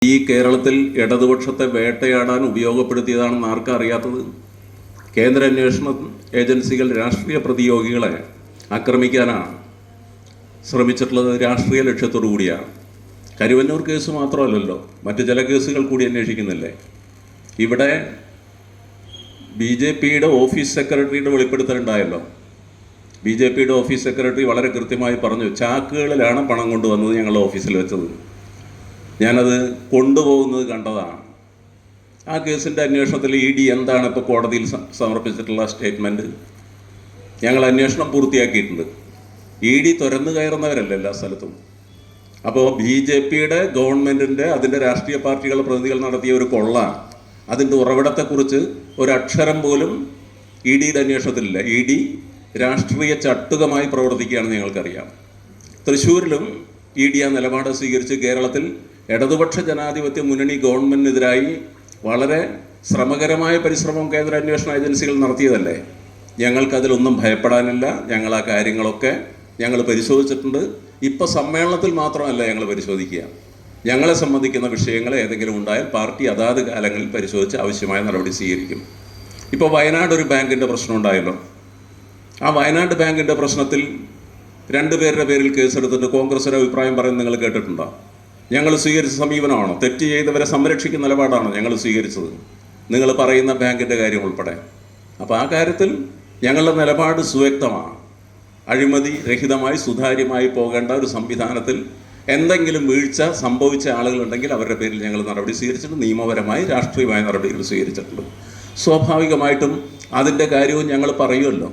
ഈ കേരളത്തിൽ ഇടതുപക്ഷത്തെ വേട്ടയാടാൻ ഉപയോഗപ്പെടുത്തിയതാണെന്ന് ആർക്കും അറിയാത്തത്? കേന്ദ്ര അന്വേഷണ ഏജൻസികൾ രാഷ്ട്രീയ പ്രതിയോഗികളെ ആക്രമിക്കാനാണ് ശ്രമിച്ചിട്ടുള്ളത്. രാഷ്ട്രീയ ലക്ഷ്യത്തോടു കൂടിയാണ്. കരുവന്നൂർ കേസ് മാത്രമല്ലല്ലോ, മറ്റ് ചില കേസുകൾ കൂടി അന്വേഷിക്കുന്നില്ലേ? ഇവിടെ BJPയുടെ ഓഫീസ് സെക്രട്ടറിയുടെ വെളിപ്പെടുത്തലുണ്ടായല്ലോ. BJPയുടെ ഓഫീസ് സെക്രട്ടറി വളരെ കൃത്യമായി പറഞ്ഞു, ചാക്കുകളിലാണ് പണം കൊണ്ടുവന്നത് ഞങ്ങളുടെ ഓഫീസിൽ വെച്ചത്. ഞാനത് കൊണ്ടുപോകുന്നത് കണ്ടതാണ്. ആ കേസിൻ്റെ അന്വേഷണത്തിൽ ED എന്താണ് ഇപ്പോൾ കോടതിയിൽ സമർപ്പിച്ചിട്ടുള്ള സ്റ്റേറ്റ്മെൻറ്റ്? ഞങ്ങൾ അന്വേഷണം പൂർത്തിയാക്കിയിട്ടുണ്ട്. ED തുരന്നു കയറുന്നവരല്ല എല്ലാ സ്ഥലത്തും. അപ്പോൾ BJPയുടെ ഗവൺമെൻറ്റിൻ്റെ അതിൻ്റെ രാഷ്ട്രീയ പാർട്ടികളുടെ പ്രതിനിധികൾ നടത്തിയ ഒരു കൊള്ള, അതിൻ്റെ ഉറവിടത്തെക്കുറിച്ച് ഒരക്ഷരം പോലും EDയുടെ അന്വേഷണത്തിലില്ല. ED രാഷ്ട്രീയ ചട്ടുകമായി പ്രവർത്തിക്കുകയാണെന്ന് ഞങ്ങൾക്കറിയാം. തൃശ്ശൂരിലും ED ആ നിലപാട് സ്വീകരിച്ച് കേരളത്തിൽ ഇടതുപക്ഷ ജനാധിപത്യ മുന്നണി ഗവൺമെൻറ്റിനെതിരായി വളരെ ശ്രമകരമായ പരിശ്രമം കേന്ദ്ര അന്വേഷണ ഏജൻസികൾ നടത്തിയതല്ലേ? ഞങ്ങൾക്കതിലൊന്നും ഭയപ്പെടാനില്ല. ഞങ്ങൾ ആ കാര്യങ്ങളൊക്കെ ഞങ്ങൾ പരിശോധിച്ചിട്ടുണ്ട്. ഇപ്പോൾ സമ്മേളനത്തിൽ മാത്രമല്ല ഞങ്ങൾ പരിശോധിക്കുക. ഞങ്ങളെ സംബന്ധിക്കുന്ന വിഷയങ്ങൾ ഏതെങ്കിലും ഉണ്ടായാൽ പാർട്ടി അതാത് കാലങ്ങളിൽ പരിശോധിച്ച് ആവശ്യമായ നടപടി സ്വീകരിക്കും. ഇപ്പോൾ വയനാട് ഒരു ബാങ്കിൻ്റെ പ്രശ്നം ഉണ്ടായല്ലോ. ആ വയനാട് ബാങ്കിൻ്റെ പ്രശ്നത്തിൽ 2 പേരുടെ പേരിൽ കേസെടുത്തിട്ട് കോൺഗ്രസ് ഒരു അഭിപ്രായം പറയുന്നത് നിങ്ങൾ കേട്ടിട്ടുണ്ടോ? ഞങ്ങൾ സ്വീകരിച്ച സമീപനമാണോ? തെറ്റ് ചെയ്തവരെ സംരക്ഷിക്കുന്ന നിലപാടാണോ ഞങ്ങൾ സ്വീകരിച്ചത്? നിങ്ങൾ പറയുന്ന ബാങ്കിൻ്റെ കാര്യം ഉൾപ്പെടെ. അപ്പോൾ ആ കാര്യത്തിൽ ഞങ്ങളുടെ നിലപാട് സുവ്യക്തമാണ്. അഴിമതി രഹിതമായി സുതാര്യമായി പോകേണ്ട ഒരു സംവിധാനത്തിൽ എന്തെങ്കിലും വീഴ്ച സംഭവിച്ച ആളുകളുണ്ടെങ്കിൽ അവരുടെ പേരിൽ ഞങ്ങൾ നടപടി സ്വീകരിച്ചിട്ടുണ്ട്. നിയമപരമായി രാഷ്ട്രീയമായ നടപടികൾ സ്വീകരിച്ചിട്ടുണ്ട്. സ്വാഭാവികമായിട്ടും അതിൻ്റെ കാര്യവും ഞങ്ങൾ പറയുമല്ലോ.